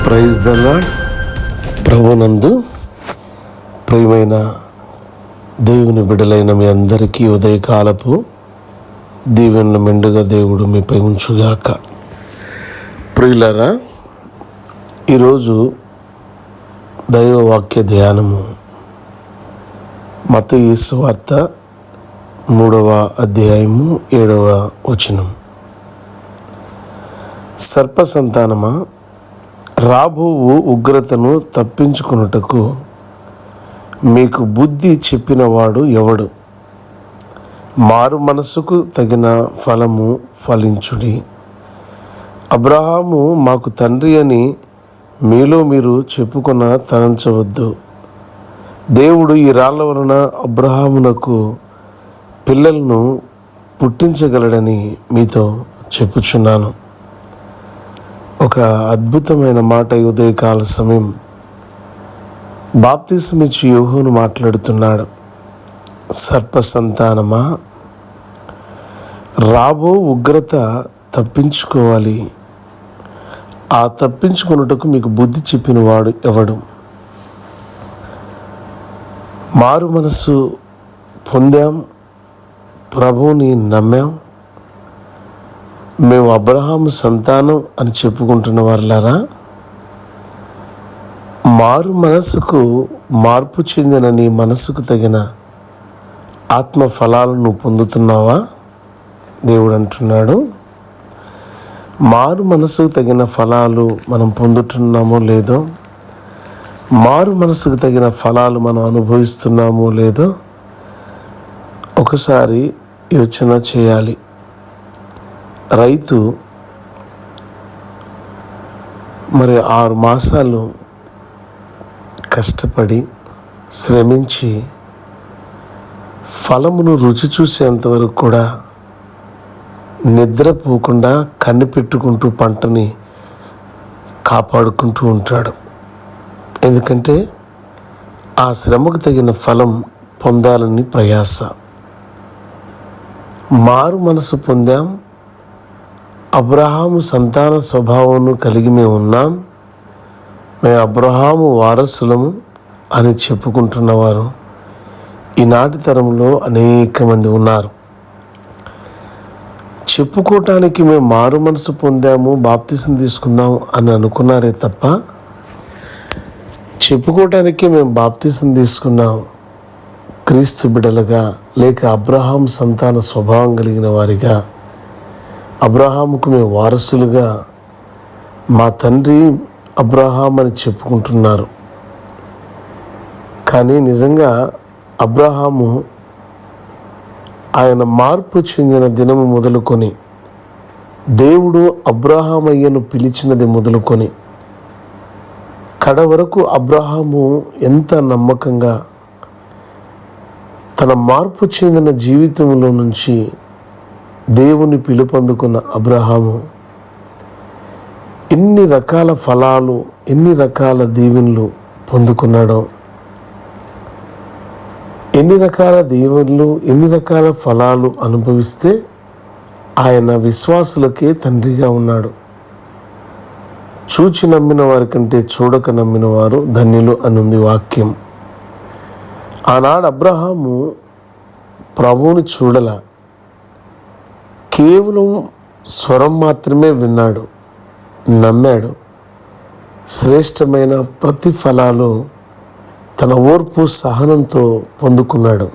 Praise the lord. ప్రభునందు ప్రియమైన దేవుని బిడ్డలైన మీ అందరికీ ఉదయకాలపు దీవెనల మెండుగా దేవుడు మీపై ఉంచుగాక. ప్రియులారా, ఈరోజు దైవవాక్య ధ్యానము మత్తయి సువార్త 3వ అధ్యాయము 7వ వచనం. సర్ప సంతానమా, రాబోవు ఉగ్రతను తప్పించుకొనుటకు మీకు బుద్ధి చెప్పినవాడు ఎవడు? మారు మనసుకు తగిన ఫలము ఫలించుడి. అబ్రహాము మాకు తండ్రి అని మీలో మీరు చెప్పుకొన తలంచవద్దు. దేవుడు ఈ రాళ్ల వలన అబ్రహామునకు పిల్లలను పుట్టించగలడని మీతో చెప్పుచున్నాను. ఒక అద్భుతమైన మాట ఈ ఉదయకాల సమయం. బాప్తిసమిచ్చి యోహాను మాట్లాడుతున్నాడు. సర్ప సంతానమా, రాబో ఉగ్రత తప్పించుకోవాలి. ఆ తప్పించుకొనుటకు మీకు బుద్ధి చెప్పిన వాడు ఎవడు? మారు మనసు పొందాం, ప్రభువుని నమ్మాం, మేము అబ్రహాము సంతానం అని చెప్పుకుంటున్న వారులారా, మారు మనసుకు మార్పు చెందిన నీ మనసుకు తగిన ఆత్మ ఫలాలను పొందుతున్నావా? దేవుడు అంటున్నాడు. మారు మనసుకు తగిన ఫలాలు మనం పొందుతున్నామో లేదో, మారు మనసుకు తగిన ఫలాలు మనం అనుభవిస్తున్నామో లేదో ఒకసారి యోచన చేయాలి. రైతు మరి 6 మాసాలు కష్టపడి శ్రమించి ఫలమును రుచి చూసేంతవరకు కూడా నిద్రపోకుండా కనిపెట్టుకుంటూ పంటని కాపాడుకుంటూ ఉంటాడు. ఎందుకంటే ఆ శ్రమకు తగిన ఫలం పొందాలని ప్రయాస. మారు మనసు పొందాం, అబ్రహాము సంతాన స్వభావమును కలిగి మేము ఉన్నాం, మేము అబ్రహాము వారసులము అని చెప్పుకుంటున్నవారు ఈనాటి తరంలో అనేక మంది ఉన్నారు. చెప్పుకోవటానికి మేము మారు మనసు పొందాము, బాప్తిసం తీసుకుందాం అని అనుకున్నారే తప్ప, చెప్పుకోవటానికి మేము బాప్తిసం తీసుకున్నాం, క్రీస్తు బిడ్డలుగా లేక అబ్రహాం సంతాన స్వభావం కలిగిన వారిగా, అబ్రహాముకు మేము వారసులుగా, మా తండ్రి అబ్రహాం అని చెప్పుకుంటున్నారు. కానీ నిజంగా అబ్రహాము ఆయన మార్పు చెందిన దినము మొదలుకొని, దేవుడు అబ్రహామయ్యను పిలిచినది మొదలుకొని కడ వరకు అబ్రహాము ఎంత నమ్మకంగా తన మార్పు చెందిన జీవితంలో నుంచి దేవుని పిలుపొందుకున్న అబ్రహాము ఎన్ని రకాల ఫలాలు, ఎన్ని రకాల దీవెనలు పొందుకున్నాడో, ఎన్ని రకాల దీవెనలు, ఎన్ని రకాల ఫలాలు అనుభవిస్తే ఆయన విశ్వాసులకే తండ్రిగా ఉన్నాడు. చూచి నమ్మిన వారి కంటే చూడక నమ్మిన వారు ధన్యులు అనుంది వాక్యం. ఆనాడు అబ్రహాము ప్రభువుని చూడల, కేవలం స్వరం మాత్రమే విన్నాడు, నమ్మాడు. శ్రేష్టమైన ప్రతిఫలాలు తన ఓర్పు సహనంతో పొందుకున్నాడు.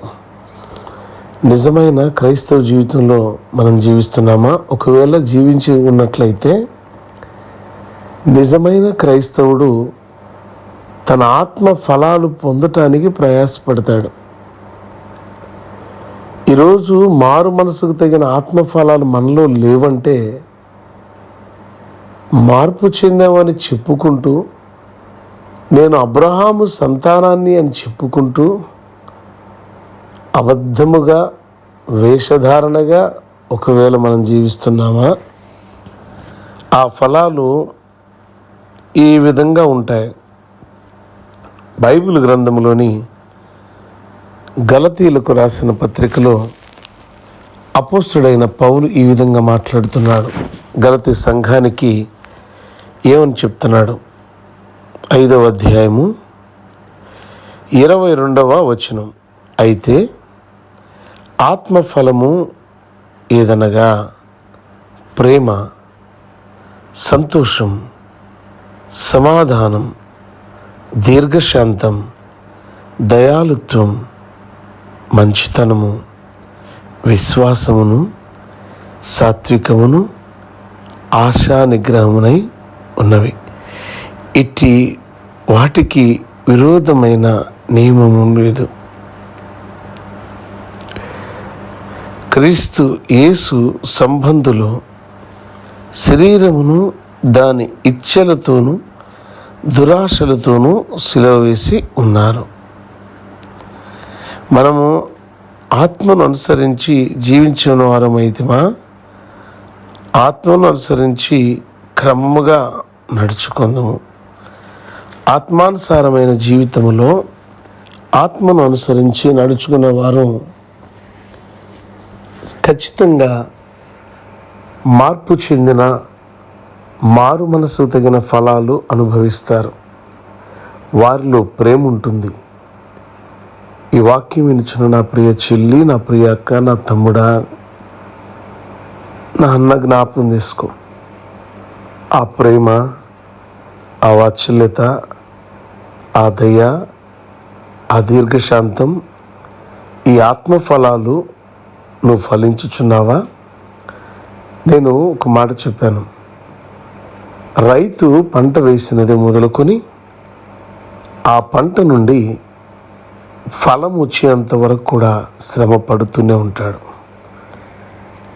నిజమైన క్రైస్తవ జీవితంలో మనం జీవిస్తున్నామా? ఒకవేళ జీవించి ఉన్నట్లయితే నిజమైన క్రైస్తవుడు తన ఆత్మ ఫలాలు పొందటానికి ప్రయాసపడతాడు. ఈరోజు మారు మనసుకు తగిన ఆత్మ ఫలాలు మనలో లేవంటే, మార్పు చెందామని చెప్పుకుంటూ, నేను అబ్రహాము సంతానాన్ని అని చెప్పుకుంటూ అబద్ధముగా, వేషధారణగా ఒకవేళ మనం జీవిస్తున్నామా? ఆ ఫలాలు ఈ విధంగా ఉంటాయి. బైబిల్ గ్రంథంలోని గలతీయులకు రాసిన పత్రికలో అపోస్తుడైన పౌలు ఈ విధంగా మాట్లాడుతున్నాడు. గలతీ సంఘానికి ఏమని చెప్తున్నాడు? 5వ అధ్యాయము 22వ వచనం. అయితే ఆత్మఫలము ఏదనగా ప్రేమ, సంతోషం, సమాధానం, దీర్ఘశాంతం, దయాళుత్వం, మంచితనము, విశ్వాసమును, సాత్వికమును, ఆశా నిగ్రహమునై ఉన్నవి. ఇట్టి వాటికి విరోధమైన నియమము లేదు. క్రీస్తు యేసు సంబంధులు శరీరమును దాని ఇచ్ఛలతోనూ దురాశలతోనూ సిలువ వేసి ఉన్నారు. మనము ఆత్మను అనుసరించి జీవించిన వారమైతిమా? ఆత్మను అనుసరించి క్రమముగా నడుచుకుందాము. ఆత్మానుసారమైన జీవితంలో ఆత్మను అనుసరించి నడుచుకున్న వారు ఖచ్చితంగా మార్పు చెందిన మారు మనసు తగిన ఫలాలు అనుభవిస్తారు. వారిలో ప్రేమ ఉంటుంది. ఈ వాక్యం వినిచిన నా ప్రియ చెల్లి, నా ప్రియ అక్క, నా తమ్ముడా, నా అన్న జ్ఞాపకం తీసుకో. ఆ ప్రేమ, ఆ వాత్సల్యత, ఆ దయ, ఆ దీర్ఘశాంతం, ఈ ఆత్మఫలాలు నువ్వు ఫలించుచున్నావా? నేను ఒక మాట చెప్పాను. రైతు పంట వేసినది మొదలుకొని ఆ పంట నుండి ఫలం వచ్చేంత వరకు కూడా శ్రమ పడుతూనే ఉంటాడు.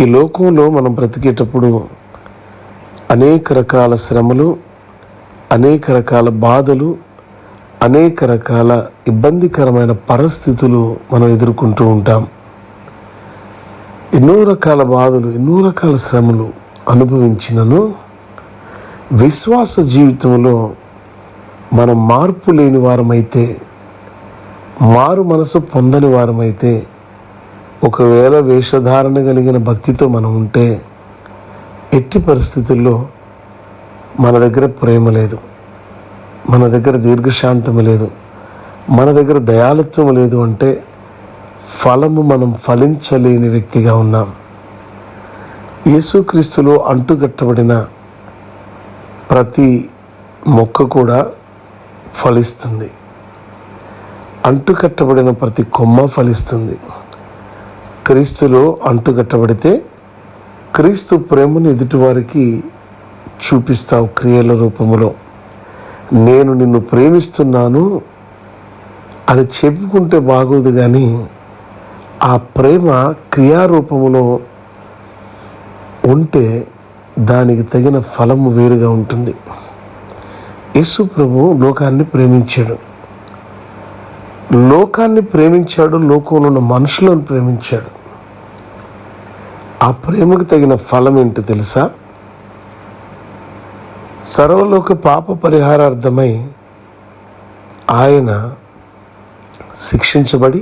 ఈ లోకంలో మనం బ్రతికేటప్పుడు అనేక రకాల శ్రమలు, అనేక రకాల బాధలు, అనేక రకాల ఇబ్బందికరమైన పరిస్థితులు మనం ఎదుర్కొంటూ ఉంటాం. ఎన్నో రకాల బాధలు, ఎన్నో రకాల శ్రమలు అనుభవించినను విశ్వాస జీవితంలో మనం మార్పు లేని వారమైతే, మారు మనసు పొందని వారమైతే, ఒకవేళ వేషధారణ కలిగిన భక్తితో మనం ఉంటే ఎట్టి పరిస్థితుల్లో మన దగ్గర ప్రేమ లేదు, మన దగ్గర దీర్ఘశాంతం లేదు, మన దగ్గర దయాళుత్వం లేదు అంటే ఫలము మనం ఫలించలేని వ్యక్తిగా ఉన్నాం. యేసుక్రీస్తులో అంటుకట్టబడిన ప్రతి మొక్క కూడా ఫలిస్తుంది. అంటుకట్టబడిన ప్రతి కొమ్మ ఫలిస్తుంది. క్రీస్తులో అంటుకట్టబడితే క్రీస్తు ప్రేమను ఎదుటివారికి చూపిస్తావు క్రియల రూపంలో. నేను నిన్ను ప్రేమిస్తున్నాను అని చెప్పుకుంటే బాగోదు, కానీ ఆ ప్రేమ క్రియారూపంలో ఉంటే దానికి తగిన ఫలము వేరుగా ఉంటుంది. యేసు ప్రభు లోకాన్ని ప్రేమించాడు, లోకంలో ఉన్న మనుషులను ప్రేమించాడు. ఆ ప్రేమకు తగిన ఫలం ఏంటో తెలుసా? సర్వలోక పాప పరిహారార్థమై ఆయన శిక్షించబడి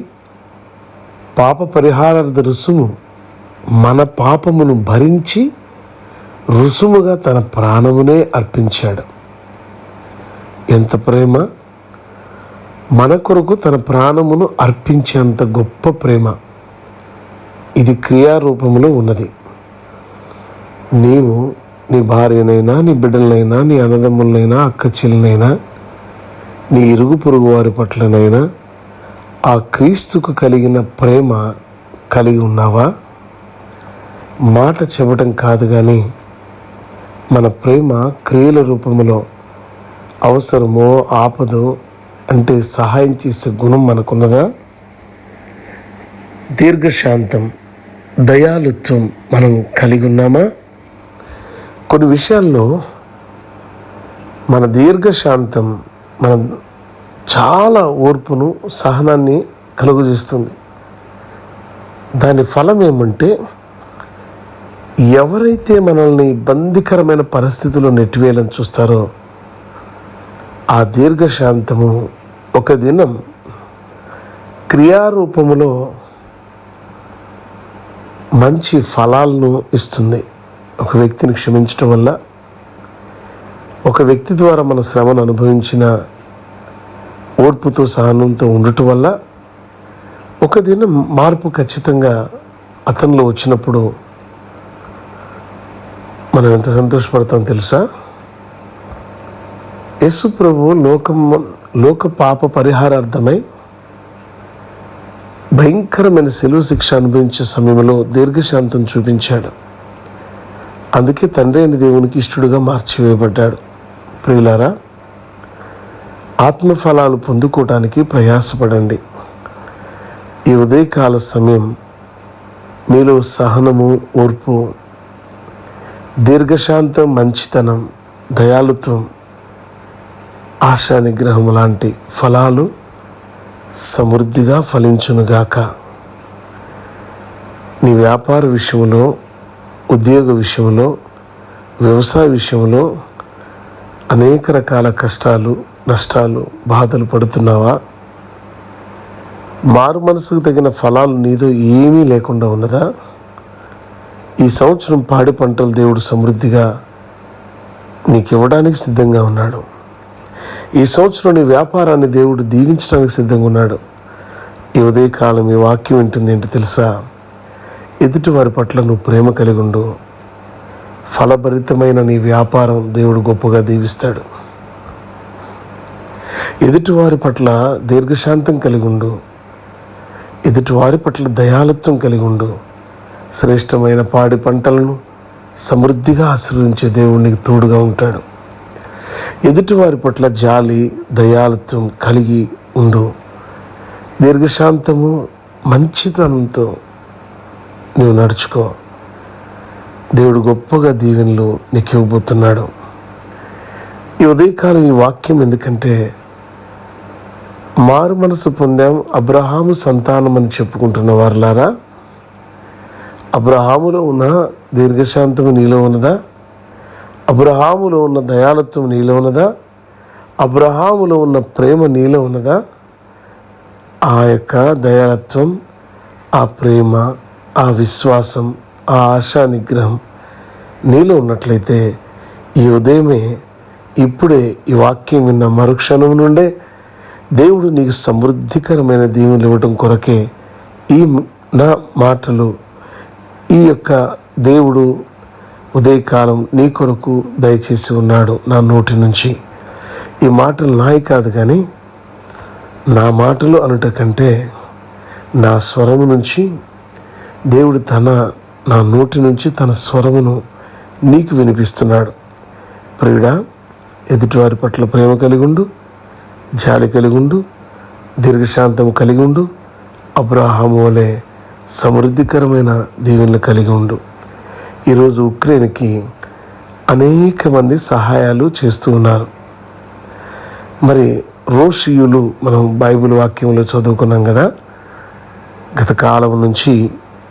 పాప పరిహారార్థ రుసుము, మన పాపమును భరించి రుసుముగా తన ప్రాణమునే అర్పించాడు. ఎంత ప్రేమ! మన కొరకు తన ప్రాణమును అర్పించేంత గొప్ప ప్రేమ. ఇది క్రియారూపంలో ఉన్నది. నీవు నీ భార్యనైనా, నీ బిడ్డలనైనా, నీ అన్నదమ్ములనైనా, అక్క చెల్లెలనైనా, నీ ఇరుగు పొరుగు వారి పట్లనైనా ఆ క్రీస్తుకు కలిగిన ప్రేమ కలిగి ఉన్నావా? మాట చెప్పడం కాదు, కానీ మన ప్రేమ క్రియల రూపంలో అవసరమో ఆపదో అంటే సహాయం చేసే గుణం మనకున్నదా? దీర్ఘశాంతం, దయాళుత్వం మనం కలిగి ఉన్నామా? కొన్ని విషయాల్లో మన దీర్ఘశాంతం మనం చాలా ఓర్పును, సహనాన్ని కలుగజేస్తుంది. దాని ఫలం ఏమంటే, ఎవరైతే మనల్ని ఇబ్బందికరమైన పరిస్థితుల్లో నెట్టివేయాలని చూస్తారో ఆ దీర్ఘశాంతము ఒక దినం క్రియారూపములో మంచి ఫలాలను ఇస్తుంది. ఒక వ్యక్తిని క్షమించడం వల్ల, ఒక వ్యక్తి ద్వారా మన శ్రమను అనుభవించిన ఓర్పుతో సహనంతో ఉండటం వల్ల ఒక దినం మార్పు ఖచ్చితంగా అతనిలో వచ్చినప్పుడు మనం ఎంత సంతోషపడతాం తెలుసా? యేసు ప్రభు లోక పాప పరిహారార్థమై భయంకరమైన సెలవు శిక్ష అనుభవించే సమయంలో దీర్ఘశాంతం చూపించాడు. అందుకే తండ్రి అయిన దేవునికి ఇష్టడుగా మార్చివేయబడ్డాడు. ప్రియులారా, ఆత్మఫలాలు పొందుకోవటానికి ప్రయాసపడండి. ఈ ఉదయకాల సమయం మీలో సహనము, ఓర్పు, దీర్ఘశాంతం, మంచితనం, దయాళుత్వం, ఆశా నిగ్రహం లాంటి ఫలాలు సమృద్ధిగా ఫలించునుగాక. నీ వ్యాపార విషయంలో, ఉద్యోగ విషయంలో, వ్యవసాయ విషయంలో అనేక రకాల కష్టాలు, నష్టాలు, బాధలు పడుతున్నావా? మారు మనసుకు తగిన ఫలాలు నీతో ఏమీ లేకుండా ఉన్నదా? ఈ సంవత్సరం పాడి పంటలు దేవుడు సమృద్ధిగా నీకు ఇవ్వడానికి సిద్ధంగా ఉన్నాడు. ఈ సంవత్సరం నీ వ్యాపారాన్ని దేవుడు దీవించడానికి సిద్ధంగా ఉన్నాడు. ఈ ఉదయకాలం ఈ వాక్యం వింటుంది ఏంటి తెలుసా? ఎదుటి వారి పట్ల నువ్వు ప్రేమ కలిగి ఉండు. ఫలభరితమైన నీ వ్యాపారం దేవుడు గొప్పగా దీవిస్తాడు. ఎదుటివారి పట్ల దీర్ఘశాంతం కలిగి ఉండు. ఎదుటివారి పట్ల దయాళుత్వం కలిగి ఉండు. శ్రేష్టమైన పాడి పంటలను సమృద్ధిగా ఆశీర్వదించే దేవుడు నీకు తోడుగా ఉంటాడు. ఎదుటివారి పట్ల జాలి, దయాళుత్వం కలిగి ఉండు. దీర్ఘశాంతము, మంచితనంతో నువ్వు నడుచుకో. దేవుడు గొప్పగా దీవెనలు నీకు ఇవ్వబోతున్నాడు. ఈ ఉదయకాలం ఈ వాక్యం ఎందుకంటే, మారు మనసు పొందాం, అబ్రహాము సంతానం అని చెప్పుకుంటున్న వారులారా, అబ్రహాములో ఉన్న దీర్ఘశాంతము నీలో ఉన్నదా? అబ్రహాములో ఉన్న దయాళుత్వం నీలో ఉన్నదా? అబ్రహాములో ఉన్న ప్రేమ నీలో ఉన్నదా? ఆ యొక్క దయాళుత్వం, ఆ ప్రేమ, ఆ విశ్వాసం, ఆ ఆశా నిగ్రహం నీలో ఉన్నట్లయితే ఈ ఉదయమే, ఇప్పుడే ఈ వాక్యం విన్న మరుక్షణం నుండే దేవుడు నీకు సమృద్ధికరమైన దీవెనలు ఇవ్వడం కొరకే ఈ నా మాటలు, ఈ యొక్క దేవుడు ఉదయకాలం నీ కొరకు దయచేసి ఉన్నాడు. నా నోటి నుంచి ఈ మాటలు నాయి కాదు, కానీ నా మాటలు అనుట కంటే నా స్వరము నుంచి దేవుడు నా నోటి నుంచి తన స్వరమును నీకు వినిపిస్తున్నాడు. ప్రియుడా, ఎదుటివారి పట్ల ప్రేమ కలిగి ఉండు, జాలి కలిగి ఉండు, దీర్ఘశాంతం కలిగి ఉండు. అబ్రహాము వలె సమృద్ధికరమైన దీవెనలు కలిగి ఉండు. ఈరోజు ఉక్రెయిన్కి అనేక మంది సహాయాలు చేస్తూ ఉన్నారు. మరి రోషియులు మనం బైబిల్ వాక్యంలో చదువుకున్నాం కదా. గత కాలం నుంచి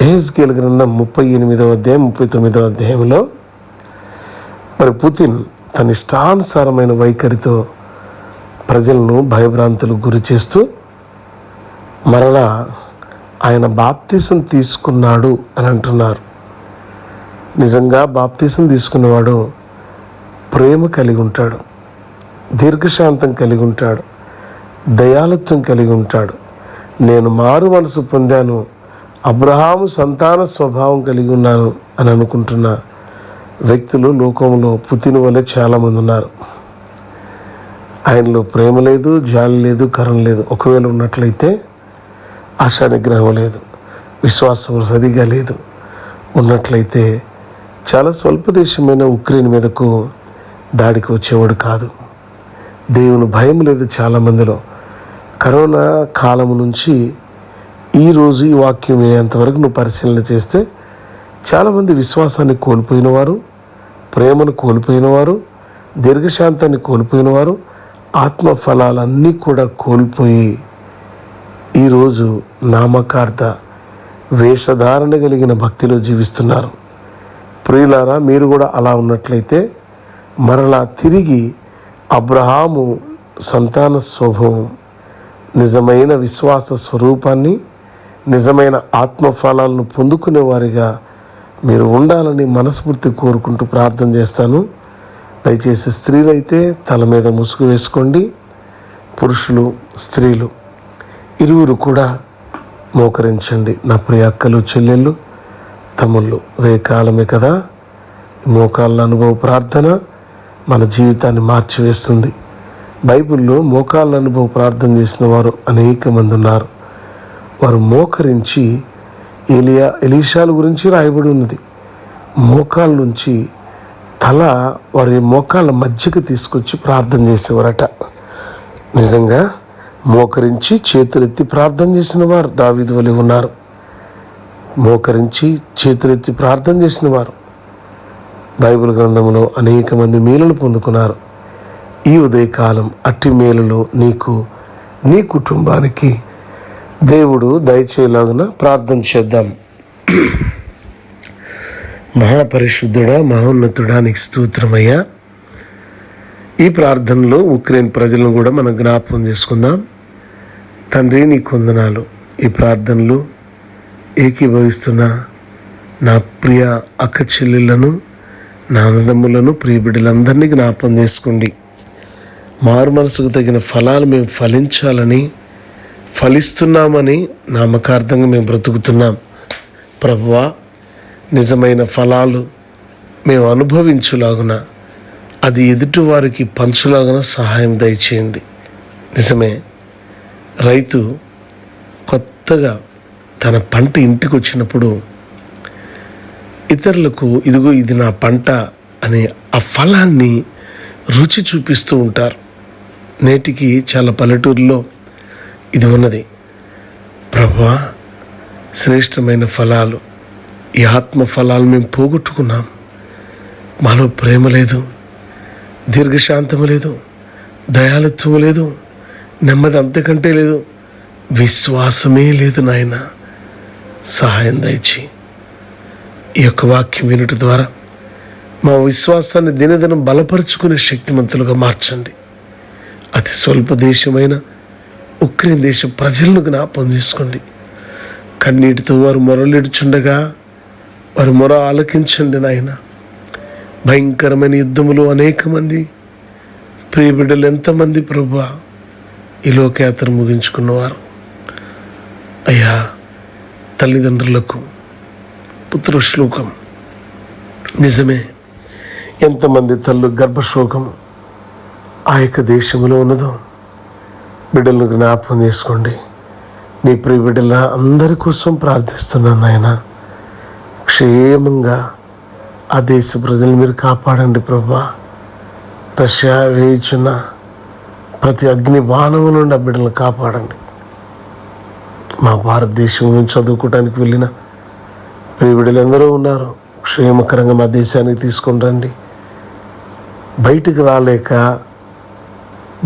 యెహెజ్కేలు గ్రంథం 38వ అధ్యాయం 39వ అధ్యాయంలో మరి పుతిన్ తన ఇష్టానుసారమైన వైఖరితో ప్రజలను భయభ్రాంతులకు గురి చేస్తూ మరలా ఆయన బాప్తిసం తీసుకున్నాడు అని అంటున్నారు. నిజంగా బాప్తిసం తీసుకున్నవాడు ప్రేమ కలిగి ఉంటాడు, దీర్ఘశాంతం కలిగి ఉంటాడు, దయాళుత్వం కలిగి ఉంటాడు. నేను మారు మనసు పొందాను, అబ్రహాము సంతాన స్వభావం కలిగి ఉన్నాను అని అనుకుంటున్న వ్యక్తులు లోకంలో పుతిన్ వలె చాలామంది ఉన్నారు. ఆయనలో ప్రేమ లేదు, జాలి లేదు, కరుణ లేదు. ఒకవేళ ఉన్నట్లయితే ఆశా నిగ్రహం లేదు, విశ్వాసం సరిగా లేదు. ఉన్నట్లయితే చాలా స్వల్ప దేశమైన ఉక్రెయిన్ మీదకు దాడికి వచ్చేవాడు కాదు. దేవుని భయం లేదు చాలామందిలో. కరోనా కాలం నుంచి ఈరోజు ఈ వాక్యం వినేంతవరకు నువ్వు పరిశీలన చేస్తే చాలామంది విశ్వాసాన్ని కోల్పోయినవారు, ప్రేమను కోల్పోయినవారు, దీర్ఘశాంతాన్ని కోల్పోయినవారు, ఆత్మ ఫలాలన్నీ కూడా కోల్పోయి ఈరోజు నామకార్థ వేషధారణ కలిగిన భక్తిలో జీవిస్తున్నారు. ప్రియులారా, మీరు కూడా అలా ఉన్నట్లయితే మరలా తిరిగి అబ్రహాము సంతాన స్వభావం, నిజమైన విశ్వాస స్వరూపాన్ని, నిజమైన ఆత్మఫలాలను పొందుకునే వారిగా మీరు ఉండాలని మనస్ఫూర్తి కోరుకుంటూ ప్రార్థన చేస్తాను. దయచేసి స్త్రీలైతే తల మీద ముసుగు వేసుకోండి. పురుషులు, స్త్రీలు ఇరువురు కూడా మోకరించండి. నా ప్రియ అక్కలు, చెల్లెళ్ళు, తమ్ముళ్ళు, ఉదయకాలమే కదా. మోకాళ్ళ అనుభవ ప్రార్థన మన జీవితాన్ని మార్చివేస్తుంది. బైబిల్లో మోకాళ్ళ అనుభవ ప్రార్థన చేసిన వారు అనేక మంది ఉన్నారు. వారు మోకరించి ఎలీషాల గురించి రాయబడి ఉన్నది. మోకాళ్ళ నుంచి తల వారి మోకాళ్ళ మధ్యకి తీసుకొచ్చి ప్రార్థన చేసేవారట. నిజంగా మోకరించి చేతులెత్తి ప్రార్థన చేసిన వారు దావీదు వలె ఉన్నారు. మోకరించి చేతులెత్తి ప్రార్థన చేసిన వారు బైబిల్ గ్రంథంలో అనేక మంది మేలులు పొందుకున్నారు. ఈ ఉదయకాలం అట్టి మేలులు నీకు, నీ కుటుంబానికి దేవుడు దయచేయలాగున ప్రార్థన చేద్దాం. మహాపరిశుద్ధుడా, మహోన్నతుడా, నీకు స్తోత్రమయ్యా. ఈ ప్రార్థనలో ఉక్రెయిన్ ప్రజలను కూడా మనం జ్ఞాపకం చేసుకుందాం. తండ్రి, నీకు వందనాలు. ఈ ప్రార్థనలో ఏకీభవిస్తున్న నా ప్రియ అక్క చెల్లెళ్లను, నా అన్నదమ్ములను, ప్రియ బిడ్డలందరినీ జ్ఞాపకం చేసుకోండి. మారు మనసుకు తగిన ఫలాలు మేము ఫలించాలని, ఫలిస్తున్నామని నామకార్థంగా మేము బ్రతుకుతున్నాం. ప్రభువా, నిజమైన ఫలాలు మేము అనుభవించులాగున, అది ఎదుటివారికి పంచులాగున సహాయం దయచేయండి. నిజమే, రైతు కొత్తగా తన పంట ఇంటికి వచ్చినప్పుడు ఇతరులకు ఇదిగో ఇది నా పంట అనే ఆ ఫలాన్ని రుచి చూపిస్తూ ఉంటారు. నేటికి చాలా పల్లెటూరులో ఇది ఉన్నది. ప్రభువా, శ్రేష్టమైన ఫలాలు, ఈ ఆత్మ ఫలాలు మేము పోగొట్టుకున్నాం. మాలో ప్రేమ లేదు, దీర్ఘశాంతము లేదు, దయాళుత్వము లేదు, నెమ్మది అంతకంటే లేదు, విశ్వాసమే లేదు. నాయన, సహాయం దయచి ఈ యొక్క వాక్యం వినుట ద్వారా మా విశ్వాసాన్ని దినదినం బలపరుచుకునే శక్తిమంతులుగా మార్చండి. అతి స్వల్ప దేశమైన ఉక్రెయిన్ దేశ ప్రజలను జ్ఞాపకం చేసుకోండి. కన్నీటితో వారు మొరలిడుచుండగా వారి మొర ఆలకించండి నాయన. భయంకరమైన యుద్ధములు అనేక మంది ప్రియ బిడ్డలు ఎంతమంది ప్రభువా ఈ లోకయాత్ర ముగించుకున్నవారు. అయ్యా, తల్లిదండ్రులకు పుత్రశోకం. నిజమే, ఎంతమంది తల్లు గర్భశోకం ఆ యొక్క దేశంలో ఉన్నదో. బిడ్డలను జ్ఞాపకం చేసుకోండి. నీ ప్రియ బిడ్డల అందరి కోసం ప్రార్థిస్తున్నాను నాయన. క్షేమంగా ఆ దేశ ప్రజలు మీరు కాపాడండి ప్రభువా. రష్యా వేయుచున్న ప్రతి అగ్ని బాణము నుండి ఆ బిడ్డలను కాపాడండి. మా భారతదేశం నుంచి చదువుకోవడానికి వెళ్ళిన ప్రియ బిడ్డలు ఎందరో ఉన్నారు. క్షేమకరంగా మా దేశానికి తీసుకొని రండి. బయటికి రాలేక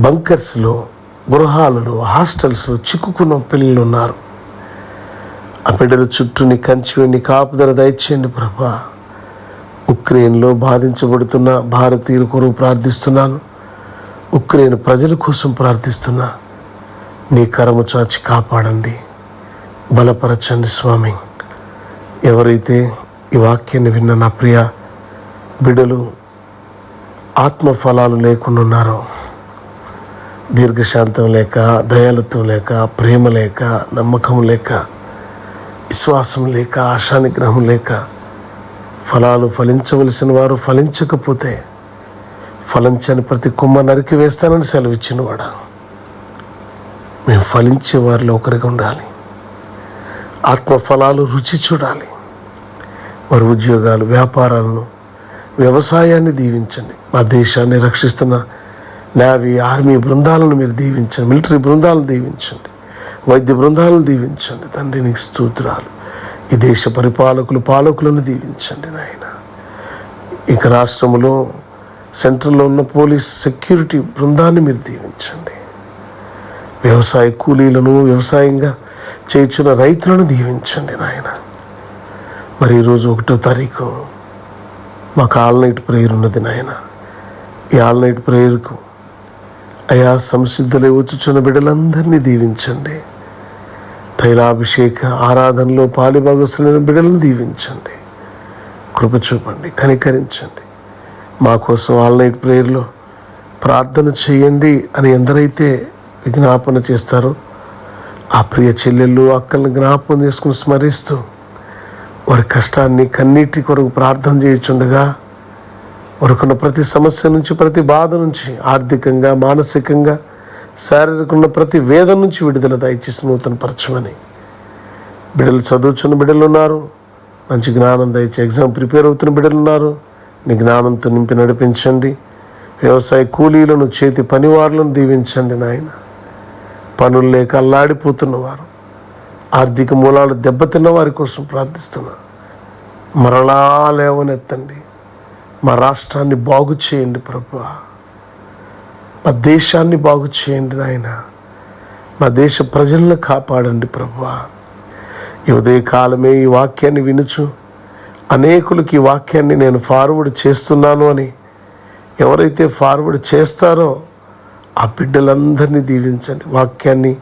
బంకర్స్లో, గృహాలలో, హాస్టల్స్లో చిక్కుకున్న పిల్లలు ఉన్నారు. ఆ బిడ్డల చుట్టూ నీ కంచి, నీ కాపుదల దయచేయండి ప్రభా. ఉక్రెయిన్లో బాధించబడుతున్న భారతీయుల కొరకు ప్రార్థిస్తున్నాను. ఉక్రెయిన్ ప్రజల కోసం ప్రార్థిస్తున్నా. నీ కరము చాచి కాపాడండి, బలపరచండి స్వామి. ఎవరైతే ఈ వాక్యాన్ని విన్న నా ప్రియ బిడ్డలు ఆత్మఫలాలు లేకుండా ఉన్నారో, దీర్ఘశాంతం లేక, దయాళుత్వం లేక, ప్రేమ లేక, నమ్మకం లేక, విశ్వాసం లేక, ఆశానిగ్రహం లేక, ఫలాలు ఫలించవలసిన వారు ఫలించకపోతే ఫలించని ప్రతి కొమ్మ నరికి వేస్తానని సెలవిచ్చిన వాడా, మేము ఫలించే వారిలో ఒకరిగా ఉండాలి. ఆత్మఫలాలు రుచి చూడాలి. వారి ఉద్యోగాలు, వ్యాపారాలను, వ్యవసాయాన్ని దీవించండి. మా దేశాన్ని రక్షిస్తున్న నేవీ, ఆర్మీ బృందాలను మీరు దీవించండి. మిలిటరీ బృందాలను దీవించండి. వైద్య బృందాలను దీవించండి. తండ్రి, నీకు స్తోత్రాలు. ఈ దేశ పాలకులను దీవించండి నాయన. ఇక రాష్ట్రంలో సెంట్రల్లో ఉన్న పోలీస్ సెక్యూరిటీ బృందాన్ని మీరు దీవించండి. వ్యవసాయ కూలీలను, వ్యవసాయంగా చేయుచున్న రైతులను దీవించండి నాయన. మరి ఈరోజు 1వ తారీఖు మాకు ఆల్ నైట్ ప్రేయర్ ఉన్నది నాయన. ఈ ఆల్ నైట్ ప్రేయర్కు అయా సంసిద్ధులై వచ్చుచున్న బిడ్డలందరినీ దీవించండి. తైలాభిషేక ఆరాధనలో పాలిభాగస్తులైన బిడ్డలను దీవించండి. కృప చూపండి, కనికరించండి. మా కోసం ఆల్ నైట్ ప్రేయర్లో ప్రార్థన చేయండి అని ఎందరైతే విజ్ఞాపన చేస్తారో ఆ ప్రియ చెల్లెళ్ళు అక్కల్ని జ్ఞాపకం చేసుకుని స్మరిస్తూ వారి కష్టాన్ని కన్నీటి కొరకు ప్రార్థన చేయుచుండగా వారికున్న ప్రతి సమస్య నుంచి, ప్రతి బాధ నుంచి, ఆర్థికంగా, మానసికంగా, శారీరకంగా ప్రతి వేదన నుంచి విడుదల దయచేసి నూతనపరచమని. బిడ్డలు చదువుచున్న బిడ్డలు ఉన్నారు, మంచి జ్ఞానం దయచి ఎగ్జామ్ ప్రిపేర్ అవుతున్న బిడ్డలు ఉన్నారు, నీ జ్ఞానంతో నింపి నడిపించండి. వ్యవసాయ కూలీలను, చేతి పనివారులను దీవించండి నాయన. పనులు లేక అల్లాడిపోతున్నవారు, ఆర్థిక మూలాలు దెబ్బతిన్న వారి కోసం ప్రార్థిస్తున్నా. మరలా లేవనెత్తండి. మా రాష్ట్రాన్ని బాగు చేయండి ప్రభువా. మా దేశాన్ని బాగు చేయండి నాయన. మా దేశ ప్రజలను కాపాడండి ప్రభువా. ఈ ఉదయకాలమే ఈ వాక్యాన్ని వినుచు అనేకులకి ఈ వాక్యాన్ని నేను ఫార్వర్డ్ చేస్తున్నాను అని ఎవరైతే ఫార్వర్డ్ చేస్తారో ఆ బిడ్డలందరినీ దీవించండి. వాక్యాన్ని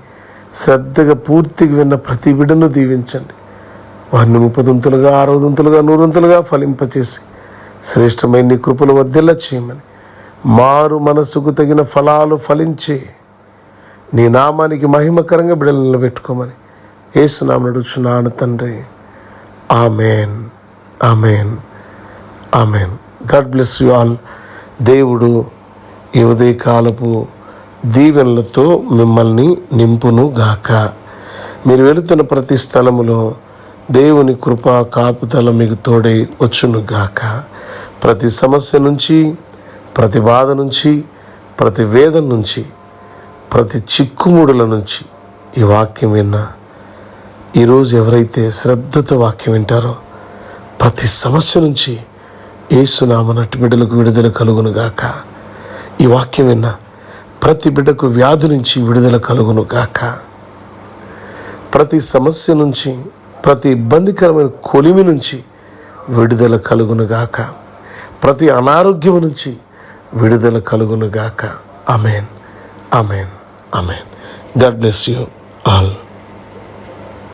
శ్రద్ధగా పూర్తిగా విన్న ప్రతి బిడ్డను దీవించండి. వారిని 30 60 100 ఫలింపచేసి శ్రేష్టమైన నీ కృపలు వర్ధిల్ల చేయమని, మారు మనసుకు తగిన ఫలాలు ఫలించి నీ నామానికి మహిమకరంగా బిడ్డలు నిలబెట్టుకోమని యేసు నామమున అడుగుచున్నాను తండ్రి. Amen, amen, amen. God bless you all. దేవుడు ఈ ఉదయకాలపు దీవెనలతో మిమ్మల్ని నింపును గాక. మీరు వెళుతున్న ప్రతి స్థలములో దేవుని కృప కాపుదల మీకు తోడై వచ్చును గాక. ప్రతి సమస్య నుంచి, ప్రతి బాధ నుంచి, ప్రతి వేదన నుంచి, ప్రతి చిక్కుముడుల నుంచి ఈ వాక్యం విన్నా ఈరోజు ఎవరైతే శ్రద్ధతో వాక్యం వింటారో ప్రతి సమస్య నుంచి యేసునామమున అట్టి బిడ్డలకు విడుదల కలుగును గాక. ఈ వాక్యం విన్నా ప్రతి బిడ్డకు వ్యాధి నుంచి విడుదల కలుగును గాక. ప్రతి సమస్య నుంచి, ప్రతి ఇబ్బందికరమైన కొలిమి నుంచి విడుదల కలుగును గాక. ప్రతి అనారోగ్యం నుంచి విడుదల కలుగును గాక. Amen, amen, amen. God bless you all.